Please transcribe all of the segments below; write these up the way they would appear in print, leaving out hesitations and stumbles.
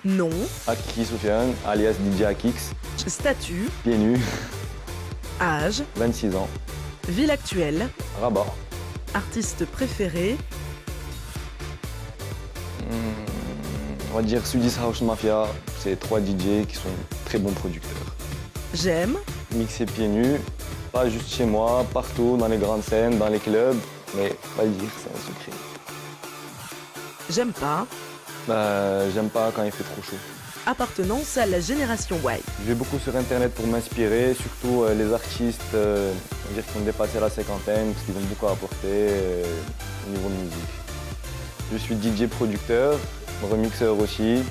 Nom, Akiki Soufiane, alias DJ Akix, statut, pieds nus, âge, 26 ans, ville actuelle, Rabat. artiste préféré, On va dire Swedish House Mafia, c'est 3 DJ qui sont très bons producteurs. j'aime, Mixer pieds nus, pas juste chez moi, partout, dans les grandes scènes, dans les clubs, mais pas le dire, c'est un secret. j'aime pas, J'aime pas quand il fait trop chaud. appartenance à la génération Y. Je vais beaucoup sur internet pour m'inspirer, surtout les artistes on va dire qui ont dépassé la cinquantaine, parce qu'ils ont beaucoup à apporter au niveau de musique. Je suis DJ producteur, remixeur aussi.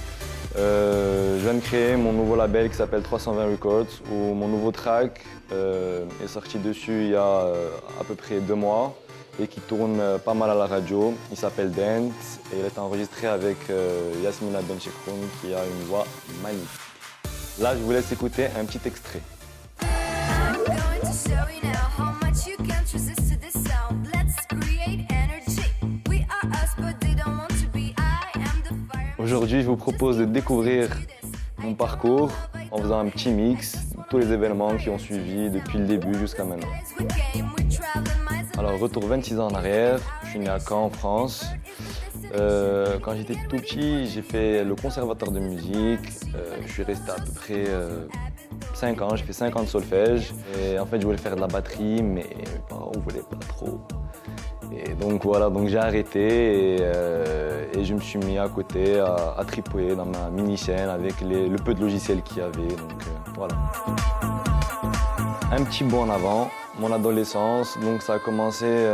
Je viens de créer mon nouveau label qui s'appelle 320 Records, où mon nouveau track est sorti dessus il y a à peu près 2 mois et qui tourne pas mal à la radio. Il s'appelle Dance et il est enregistré avec Yasmina Benchekroun qui a une voix magnifique. Là, je vous laisse écouter un petit extrait. I'm going to show you now how much you can't resist to this sound. Let's create energy. We are us, but they don't want to be. I am the fire. Aujourd'hui, je vous propose de découvrir mon parcours en faisant un petit mix de tous les événements qui ont suivi depuis le début jusqu'à maintenant. We came, we traveled miles Alors, retour 26 ans en arrière, je suis né à Caen, en France. Quand j'étais tout petit, j'ai fait le conservatoire de musique. Je suis resté à peu près 5 ans, j'ai fait 5 ans de solfège. Et en fait, je voulais faire de la batterie, mais mes parents ne voulaient pas trop. Et donc voilà, donc j'ai arrêté et je me suis mis à côté à tripouiller dans ma mini-chaîne avec le peu de logiciels qu'il y avait. Donc voilà. Un petit bond en avant, mon adolescence, donc ça a commencé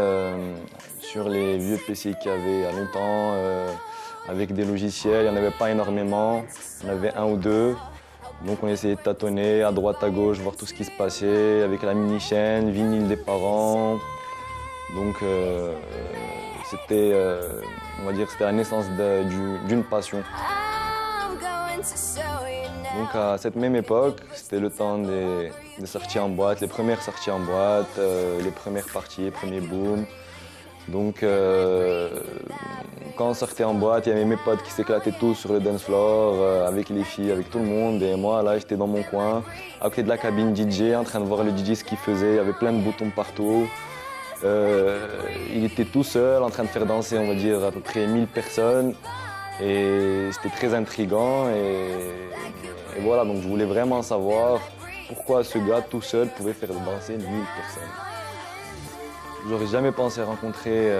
sur les vieux PC qu'il y avait il y a longtemps, avec des logiciels, il n'y en avait pas énormément, il y en avait 1 ou 2. Donc on essayait de tâtonner à droite, à gauche, voir tout ce qui se passait avec la mini-chaîne, vinyle des parents. Donc c'était, on va dire, c'était la naissance d'une passion. I'm going to show you now. Donc à cette même époque, c'était le temps des sorties en boîte, les premières sorties en boîte, les premières parties, les premiers booms. Donc quand on sortait en boîte, il y avait mes potes qui s'éclataient tous sur le dance floor, avec les filles, avec tout le monde. Et moi là, j'étais dans mon coin, à côté de la cabine DJ, en train de voir le DJ ce qu'il faisait. Il y avait plein de boutons partout. Il était tout seul, en train de faire danser, on va dire, à peu près 1000 personnes. Et c'était très intriguant. Et voilà, donc je voulais vraiment savoir pourquoi ce gars tout seul pouvait faire danser 1000 personnes. J'aurais jamais pensé rencontrer,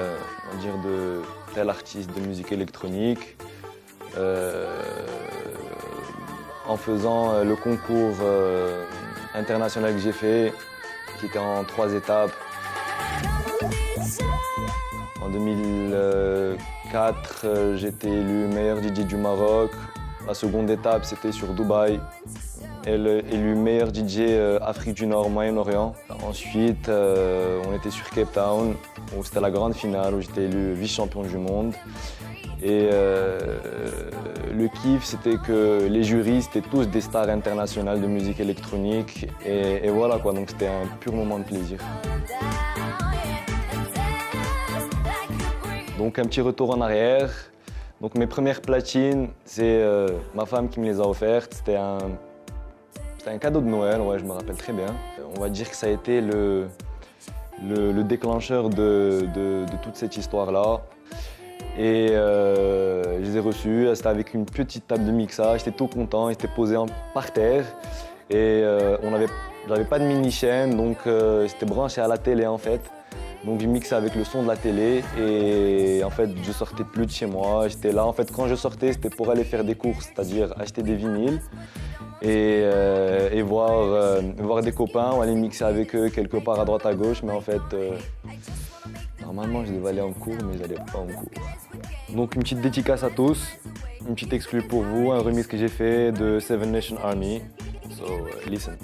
on va dire, de tel artiste de musique électronique. En faisant le concours international que j'ai fait, qui était en 3 étapes. En 2004, j'ai été élu meilleur DJ du Maroc. La seconde étape, c'était sur Dubaï. Élu meilleur DJ Afrique du Nord, Moyen-Orient. Ensuite, on était sur Cape Town, où c'était la grande finale, où j'étais élu vice-champion du monde. Et le kiff, c'était que les jurys, c'était tous des stars internationales de musique électronique. Et voilà quoi, donc c'était un pur moment de plaisir. Donc un petit retour en arrière. Donc mes premières platines, c'est ma femme qui me les a offertes. C'était un cadeau de Noël, ouais, je me rappelle très bien. On va dire que ça a été le déclencheur de toute cette histoire-là. Et je les ai reçus, c'était avec une petite table de mixage, j'étais tout content, j'étais posé par terre. Et j'avais pas de mini-chaîne, donc j'étais branché à la télé en fait. Donc je mixais avec le son de la télé et en fait je sortais plus de chez moi. J'étais là, en fait quand je sortais c'était pour aller faire des courses, c'est-à-dire acheter des vinyles et voir des copains ou aller mixer avec eux quelque part à droite à gauche. Mais en fait, normalement je devais aller en cours mais j'allais pas en cours. Donc une petite dédicace à tous, une petite exclue pour vous, un remix que j'ai fait de Seven Nation Army. So listen.